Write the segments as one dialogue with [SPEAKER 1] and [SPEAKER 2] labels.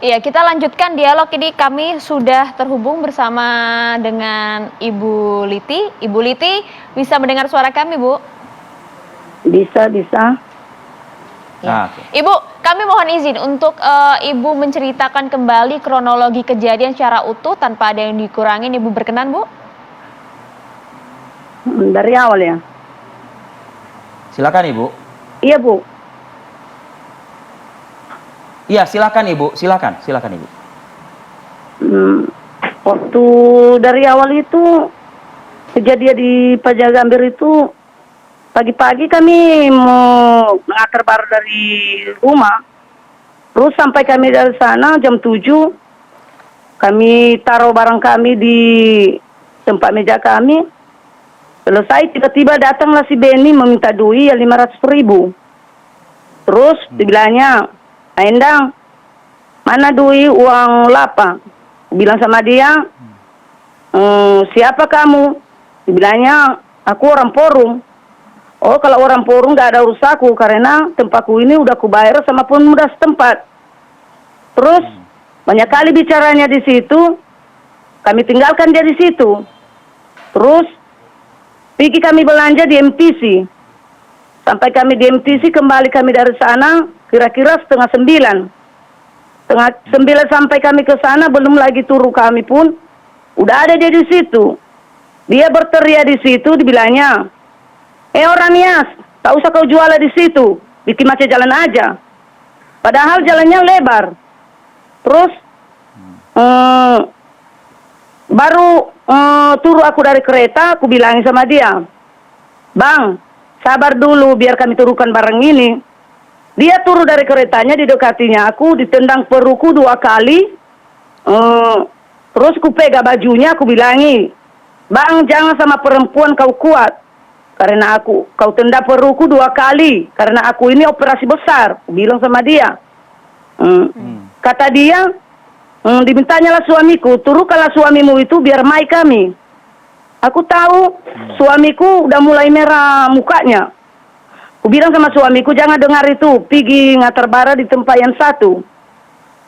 [SPEAKER 1] Iya, kita lanjutkan dialog ini. Kami sudah terhubung bersama dengan Ibu Liti. Ibu Liti, bisa mendengar suara kami, Bu?
[SPEAKER 2] Bisa, bisa.
[SPEAKER 1] Ya. Ibu, kami mohon izin untuk Ibu menceritakan kembali kronologi kejadian secara utuh tanpa ada yang dikurangin. Ibu berkenan, Bu?
[SPEAKER 2] Dari awal ya.
[SPEAKER 3] Silakan Ibu.
[SPEAKER 2] Iya, Bu.
[SPEAKER 3] Iya, silakan Ibu. Silakan Ibu.
[SPEAKER 2] Waktu dari awal itu kejadian di Pajagambir itu pagi-pagi kami mau mengantar baru dari rumah. Terus sampai kami dari sana jam 7 kami taruh barang kami di tempat meja kami. Selesai tiba-tiba datanglah si Beni meminta duit ya 500.000. Terus dibilangnya, Endang, mana duit uang lapa? Bilang sama dia, siapa kamu? Dibilangnya, aku orang Porung. Oh, kalau orang Porung nggak ada urusaku karena tempatku ini udah kubayar sama pemuda setempat. Terus banyak kali bicaranya di situ, kami tinggalkan dia di situ. Terus pergi kami belanja di MTC. Sampai kami di MTC, kembali kami dari sana kira-kira 8:30. 8:30 sampai kami ke sana, belum lagi turu kami pun udah ada dia di situ. Dia berteriak di situ, dibilangnya, orang Nias, tak usah kau jualan di situ, bikin macam jalan aja. Padahal jalannya lebar. Terus baru turu aku dari kereta, aku bilangin sama dia, Bang, sabar dulu biar kami turunkan barang ini. Dia turun dari keretanya, didekatinya aku, ditendang peruku 2 kali. Terus ku pegang bajunya, aku bilangi, Bang, jangan sama perempuan kau kuat. Karena kau tendang peruku 2 kali. Karena aku ini operasi besar. Aku bilang sama dia. Kata dia, dimintanyalah suamiku, turunkanlah suamimu itu biar mai kami. Aku tahu suamiku udah mulai merah mukanya. Aku bilang sama suamiku, jangan dengar itu, pergi ngantar bara di tempat yang satu.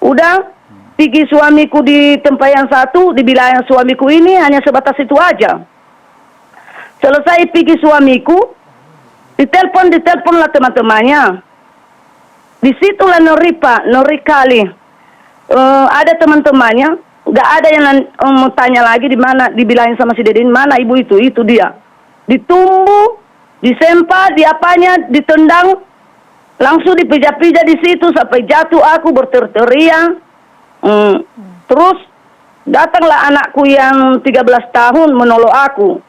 [SPEAKER 2] Udah, pergi suamiku di tempat yang satu, dibilang suamiku ini hanya sebatas itu aja. Selesai pergi suamiku, ditelepon lah teman-temannya. Disitulah Nori kali. Ada teman-temannya, nggak ada yang mau tanya lagi di mana, dibilangin sama si Dedin, mana ibu itu dia. Ditumbuh, disempa, diapanya, ditendang, langsung dipijak-pijak di situ sampai jatuh aku berteriak. Terus datanglah anakku yang 13 tahun menolong aku.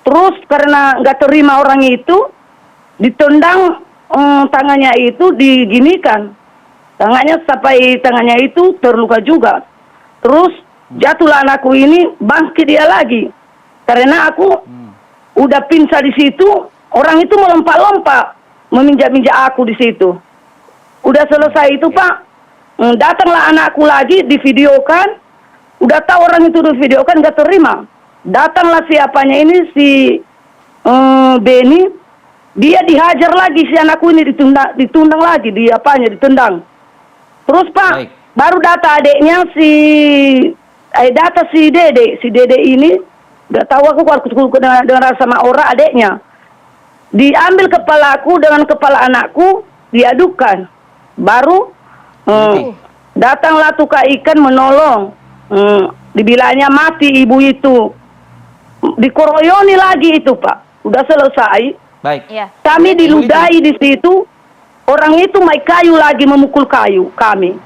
[SPEAKER 2] Terus karena nggak terima orang itu, ditendang tangannya itu diginikan. Tangannya sampai tangannya itu terluka juga. Terus jatuhlah anakku ini, bangkit dia lagi. Karena aku udah pingsan di situ, orang itu melompat-lompat, meminjak-minjak aku di situ. Udah selesai itu Pak, datanglah anakku lagi, divideokan. Udah tahu orang itu divideokan, gak terima. Datanglah siapanya ini, si Beni, dia dihajar lagi, si anakku ini ditendang lagi, ditendang. Terus Pak, baru data adeknya si Dede ini, gak tahu aku dengan sama orang adeknya. Diambil kepalaku dengan kepala anakku, diadukan. Baru datanglah tukang ikan menolong. Dibilangnya mati ibu itu. Dikoroyoni lagi itu Pak. Udah selesai.
[SPEAKER 3] Baik.
[SPEAKER 2] Kami diludahi di situ. Orang itu main kayu lagi, memukul kayu kami.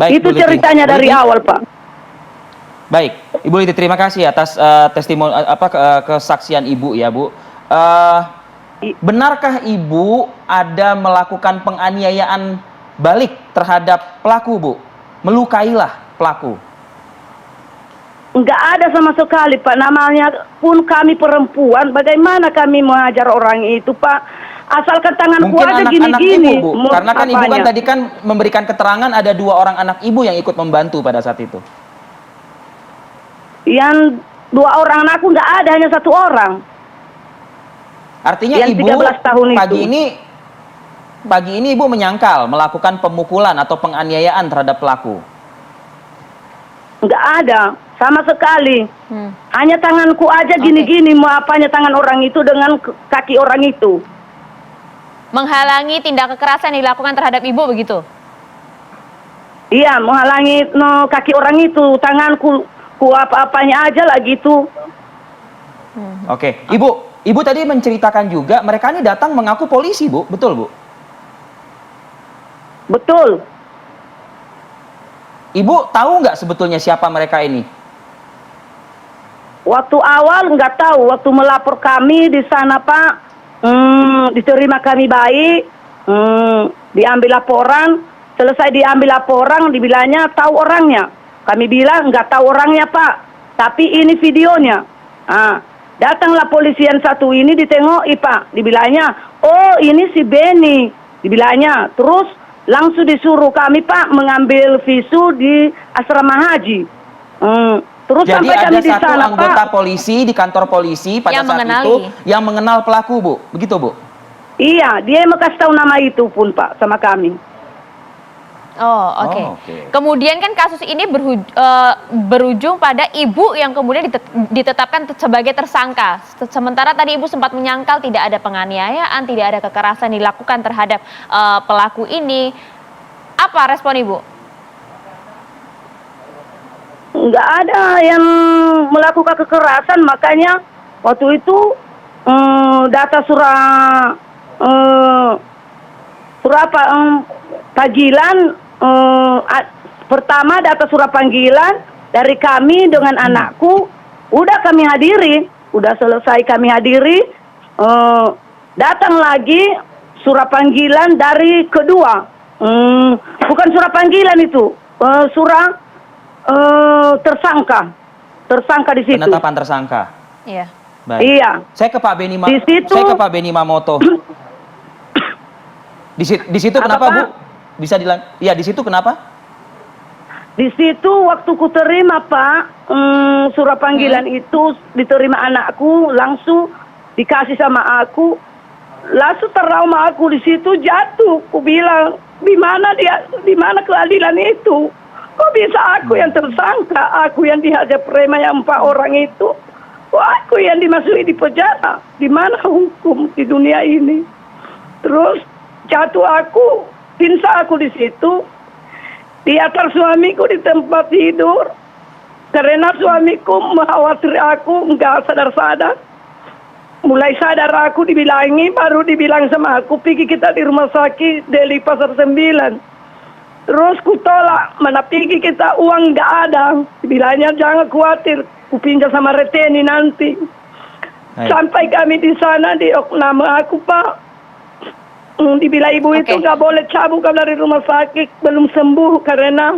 [SPEAKER 3] Baik,
[SPEAKER 2] itu ceritanya dari awal Pak.
[SPEAKER 3] Baik, Ibu Liti, terima kasih atas testimoni kesaksian Ibu ya Bu. Benarkah Ibu ada melakukan penganiayaan balik terhadap pelaku Bu? Melukailah pelaku?
[SPEAKER 2] Enggak ada sama sekali Pak. Namanya pun kami perempuan, bagaimana kami mengajar orang itu Pak? Asalkan tanganku aja gini-gini.
[SPEAKER 3] Ibu, Bu. Karena kan Ibu kan tadi kan memberikan keterangan ada 2 orang anak Ibu yang ikut membantu pada saat itu. Yang
[SPEAKER 2] 2 orang anakku nggak ada, hanya 1 orang.
[SPEAKER 3] Artinya
[SPEAKER 2] yang
[SPEAKER 3] Ibu
[SPEAKER 2] 13 tahun
[SPEAKER 3] pagi
[SPEAKER 2] itu.
[SPEAKER 3] ini pagi ini Ibu menyangkal melakukan pemukulan atau penganiayaan terhadap pelaku.
[SPEAKER 2] Nggak ada, sama sekali.
[SPEAKER 1] Hmm.
[SPEAKER 2] Hanya tanganku aja gini-gini, mau apanya tangan orang itu dengan kaki orang itu.
[SPEAKER 1] Menghalangi tindak kekerasan yang dilakukan terhadap ibu begitu?
[SPEAKER 2] Iya, menghalangi kaki orang itu, tanganku, apa-apanya aja lah gitu.
[SPEAKER 3] Oke, Ibu tadi menceritakan juga mereka ini datang mengaku polisi, Bu. Betul, Bu?
[SPEAKER 2] Betul.
[SPEAKER 3] Ibu tahu nggak sebetulnya siapa mereka ini?
[SPEAKER 2] Waktu awal nggak tahu, waktu melapor kami di sana Pak, diterima kami baik, diambil laporan, selesai diambil laporan, dibilangnya tahu orangnya. Kami bilang nggak tahu orangnya Pak, tapi ini videonya. Datanglah polisian satu ini ditengok Pak, dibilangnya, oh ini si Beni, dibilangnya. Terus langsung disuruh kami Pak mengambil visu di asrama haji. Terus
[SPEAKER 3] Jadi
[SPEAKER 2] sampai
[SPEAKER 3] ada
[SPEAKER 2] kami di
[SPEAKER 3] satu
[SPEAKER 2] sana
[SPEAKER 3] anggota
[SPEAKER 2] Pak.
[SPEAKER 3] polisi di kantor polisi pada
[SPEAKER 1] Yang
[SPEAKER 3] saat
[SPEAKER 1] mengenali.
[SPEAKER 3] itu yang mengenal pelaku, Bu. Begitu, Bu?
[SPEAKER 2] Iya, dia yang kasih tahu nama itu pun Pak sama kami.
[SPEAKER 1] Oh, oke.
[SPEAKER 3] oke.
[SPEAKER 1] Kemudian kan kasus ini berujung pada ibu yang kemudian ditetapkan sebagai tersangka. Sementara tadi ibu sempat menyangkal tidak ada penganiayaan, tidak ada kekerasan dilakukan terhadap pelaku ini. Apa respon ibu?
[SPEAKER 2] Nggak ada yang melakukan kekerasan, makanya waktu itu data surah panggilan, pertama data surat panggilan dari kami dengan anakku udah kami hadiri, udah selesai kami hadiri, datang lagi surat panggilan dari kedua, bukan surat panggilan itu, surat tersangka di situ.
[SPEAKER 3] Penetapan tersangka.
[SPEAKER 1] Iya.
[SPEAKER 3] Baik.
[SPEAKER 2] Iya.
[SPEAKER 3] Saya ke Pak Beni
[SPEAKER 2] Di situ-
[SPEAKER 3] saya ke Pak Beni Mamoto. Di situ
[SPEAKER 2] Apa,
[SPEAKER 3] kenapa,
[SPEAKER 2] Pak?
[SPEAKER 3] Bu? Bisa ya, di situ kenapa?
[SPEAKER 2] Di situ waktu ku terima Pak, surat panggilan itu diterima anakku, langsung dikasih sama aku, langsung trauma aku di situ jatuh. Ku bilang, di mana keadilan itu? Kok bisa aku yang tersangka, aku yang dihajar preman yang 4 orang itu, kok aku yang dimasuki di penjara? Di mana hukum di dunia ini? Terus jatuh aku, pingsan aku di situ. Di atas suamiku di tempat tidur, karena suamiku mengkhawatir aku nggak sadar-sadar. Mulai sadar aku dibilangi, baru dibilang sama aku, pergi kita di rumah sakit Deli Pasar 9. Terus ku tolak, mana pergi kita, uang nggak ada. Dibilangnya jangan khawatir, ku pinjam sama reteni nanti.
[SPEAKER 3] Baik.
[SPEAKER 2] Sampai kami di sana di nama aku Pak, dibilang ibu itu
[SPEAKER 1] Oke.
[SPEAKER 2] nggak boleh cabut dari rumah sakit, belum sembuh karena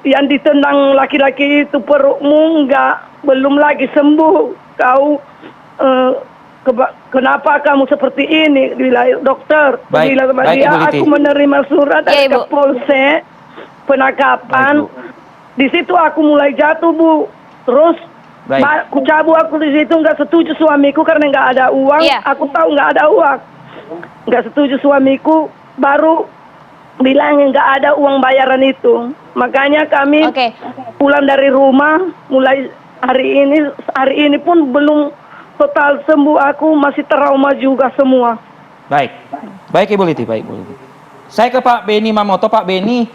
[SPEAKER 2] yang ditendang laki-laki itu perutmu belum lagi sembuh. Kau kenapa kamu seperti ini? Dibilang dokter.
[SPEAKER 3] Baik,
[SPEAKER 2] Dibilang sama
[SPEAKER 3] baik,
[SPEAKER 2] dia,
[SPEAKER 3] Ibu Liti.
[SPEAKER 2] aku menerima surat dari
[SPEAKER 1] Iya, Ibu.
[SPEAKER 2] Kapolsek penangkapan.
[SPEAKER 3] Baik, Bu.
[SPEAKER 2] Di situ aku mulai jatuh Bu. Terus
[SPEAKER 3] Baik.
[SPEAKER 2] aku cabut, aku di situ nggak setuju suamiku karena nggak ada uang.
[SPEAKER 1] Iya.
[SPEAKER 2] Aku tahu nggak ada uang. Nggak setuju suamiku, baru bilang nggak ada uang bayaran itu. Makanya kami
[SPEAKER 1] Oke.
[SPEAKER 2] pulang dari rumah, mulai hari ini pun belum total sembuh, aku masih trauma juga semua.
[SPEAKER 3] Baik. Baik, Ibu Liti, baik, Ibu Liti. Saya ke Pak Beni Mamoto. Pak Beni,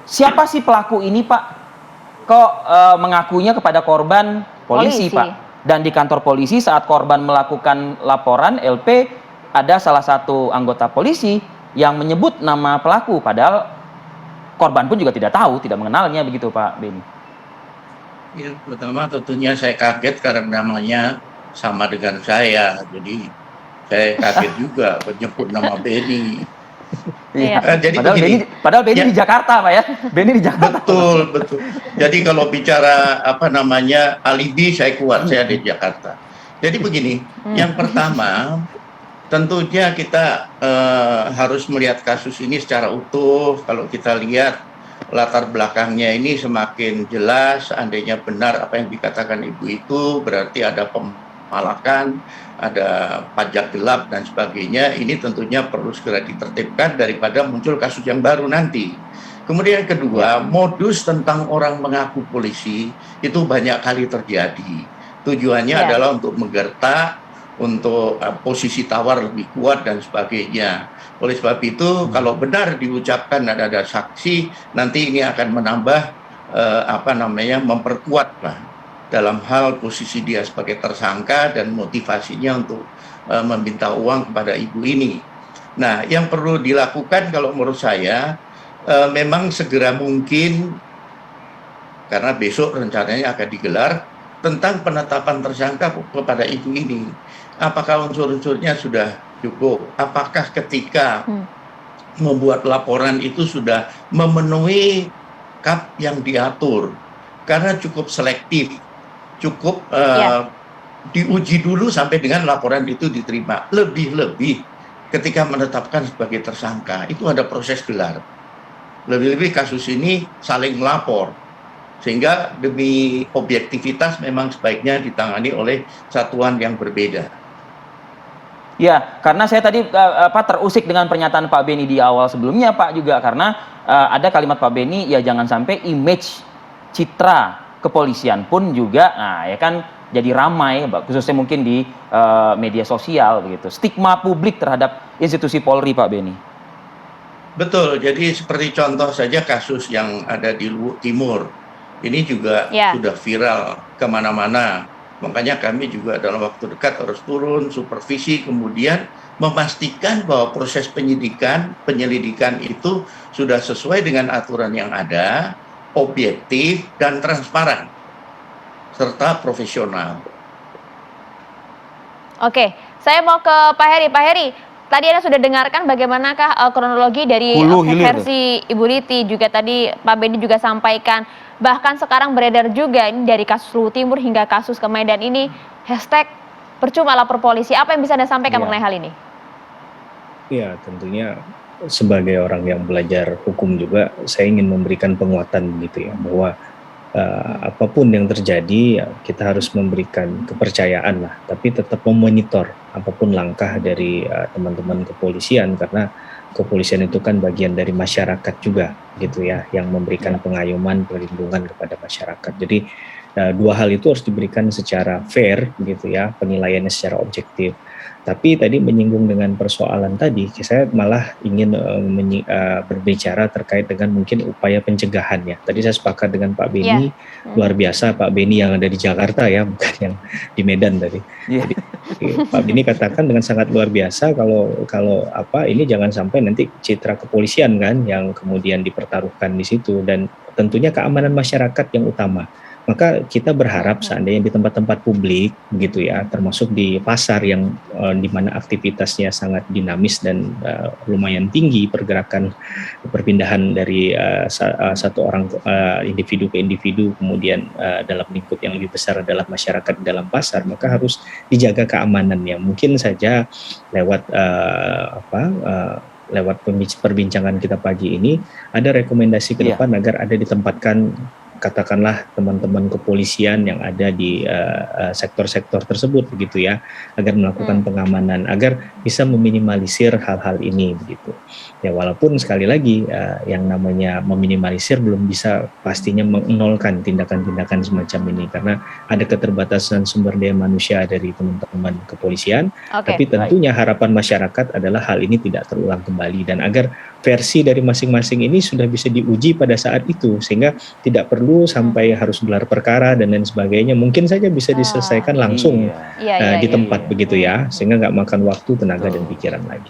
[SPEAKER 3] siapa sih pelaku ini, Pak? Kok mengakunya kepada korban polisi,
[SPEAKER 1] Polisi.
[SPEAKER 3] Pak? Dan di kantor polisi saat korban melakukan laporan LP, ada salah satu anggota polisi yang menyebut nama pelaku, padahal korban pun juga tidak tahu, tidak mengenalnya, begitu Pak Beni.
[SPEAKER 4] Ya, pertama tentunya saya kaget karena namanya sama dengan saya, jadi saya kaget juga menyebut nama Beni.
[SPEAKER 1] Iya.
[SPEAKER 4] Jadi
[SPEAKER 3] Padahal
[SPEAKER 4] begini,
[SPEAKER 3] Padahal Beni
[SPEAKER 4] Ya.
[SPEAKER 3] di Jakarta, Pak ya. Beni di Jakarta.
[SPEAKER 4] betul. Jadi kalau bicara alibi, saya kuat, saya di Jakarta. Jadi begini, yang pertama tentunya kita harus melihat kasus ini secara utuh. Kalau kita lihat latar belakangnya ini semakin jelas, seandainya benar apa yang dikatakan ibu itu, berarti ada malak-malakan, ada pajak gelap dan sebagainya. Ini tentunya perlu segera ditertibkan daripada muncul kasus yang baru nanti. Kemudian yang kedua, modus tentang orang mengaku polisi itu banyak kali terjadi. Tujuannya adalah untuk menggertak, untuk posisi tawar lebih kuat dan sebagainya. Oleh sebab itu, kalau benar diucapkan ada saksi, nanti ini akan menambah memperkuat lah dalam hal posisi dia sebagai tersangka dan motivasinya untuk meminta uang kepada ibu ini. Nah, yang perlu dilakukan kalau menurut saya memang segera mungkin, karena besok rencananya akan digelar, tentang penetapan tersangka kepada ibu ini. Apakah unsur-unsurnya sudah cukup? Apakah ketika membuat laporan itu sudah memenuhi kap yang diatur? Karena cukup selektif, cukup diuji dulu sampai dengan laporan itu diterima. Lebih-lebih ketika menetapkan sebagai tersangka, itu ada proses gelar. Lebih-lebih kasus ini saling melapor. Sehingga demi objektivitas memang sebaiknya ditangani oleh satuan yang berbeda.
[SPEAKER 3] Ya, karena saya tadi terusik dengan pernyataan Pak Beni di awal sebelumnya, Pak, juga karena ada kalimat Pak Beni, ya jangan sampai image citra kepolisian pun juga, nah ya kan jadi ramai, khususnya mungkin di media sosial begitu. Stigma publik terhadap institusi Polri, Pak Beni.
[SPEAKER 4] Betul, jadi seperti contoh saja kasus yang ada di Timur, ini juga sudah viral kemana-mana. Makanya kami juga dalam waktu dekat harus turun, supervisi, kemudian memastikan bahwa proses penyelidikan itu sudah sesuai dengan aturan yang ada, objektif, dan transparan, serta profesional.
[SPEAKER 1] Oke, saya mau ke Pak Heri. Pak Heri, tadi Anda sudah dengarkan bagaimanakah kronologi dari versi Ibu Liti, juga tadi Pak Beni juga sampaikan. Bahkan sekarang beredar juga ini dari kasus Luhut Timur hingga kasus ke Medan ini, hashtag percuma lapor polisi. Apa yang bisa Anda sampaikan mengenai hal ini?
[SPEAKER 5] Ya, tentunya sebagai orang yang belajar hukum juga, saya ingin memberikan penguatan gitu ya, bahwa apapun yang terjadi, ya, kita harus memberikan kepercayaan lah, tapi tetap memonitor apapun langkah dari teman-teman kepolisian, karena kepolisian itu kan bagian dari masyarakat juga gitu ya, yang memberikan pengayoman, perlindungan kepada masyarakat. Jadi dua hal itu harus diberikan secara fair gitu ya, penilaiannya secara objektif. Tapi tadi menyinggung dengan persoalan tadi, saya malah ingin berbicara terkait dengan mungkin upaya pencegahan ya. Tadi saya sepakat dengan Pak Beni, luar biasa Pak Beni yang ada di Jakarta ya, bukan yang di Medan tadi. Jadi, Pak Beni katakan dengan sangat luar biasa kalau ini jangan sampai nanti citra kepolisian kan yang kemudian dipertaruhkan di situ, dan tentunya keamanan masyarakat yang utama. Maka kita berharap seandainya di tempat-tempat publik begitu ya, termasuk di pasar yang di mana aktivitasnya sangat dinamis dan lumayan tinggi pergerakan perpindahan dari satu orang individu ke individu, kemudian dalam lingkup yang lebih besar adalah masyarakat dalam pasar, maka harus dijaga keamanannya. Mungkin saja lewat lewat perbincangan kita pagi ini ada rekomendasi ke depan agar ada ditempatkan katakanlah teman-teman kepolisian yang ada di sektor-sektor tersebut begitu ya, agar melakukan pengamanan, agar bisa meminimalisir hal-hal ini begitu. Ya walaupun sekali lagi yang namanya meminimalisir belum bisa pastinya menolkan tindakan-tindakan semacam ini, karena ada keterbatasan sumber daya manusia dari teman-teman kepolisian. Tapi tentunya harapan masyarakat adalah hal ini tidak terulang kembali, dan agar versi dari masing-masing ini sudah bisa diuji pada saat itu, sehingga tidak perlu sampai harus gelar perkara dan lain sebagainya, mungkin saja bisa diselesaikan langsung di tempat begitu ya, sehingga nggak makan waktu, tenaga dan pikiran lagi.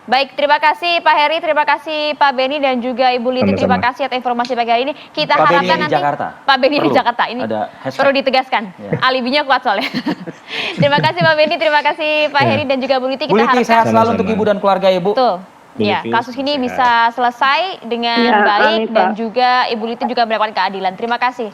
[SPEAKER 1] Baik, terima kasih Pak Heri, terima kasih Pak Beni dan juga Ibu Liti. Terima kasih atas informasi pagi hari ini. Kita harapkan nanti Pak Beni di Jakarta ini perlu ditegaskan, alibinya kuat soalnya. Terima kasih Pak Beni, terima kasih Pak Heri dan juga Bu Liti. Kita harapkan
[SPEAKER 3] sehat selalu untuk Ibu dan keluarga Ibu.
[SPEAKER 1] Ya, kasus ini bisa selesai dengan baik dan juga Ibu Liti juga mendapatkan keadilan. Terima kasih.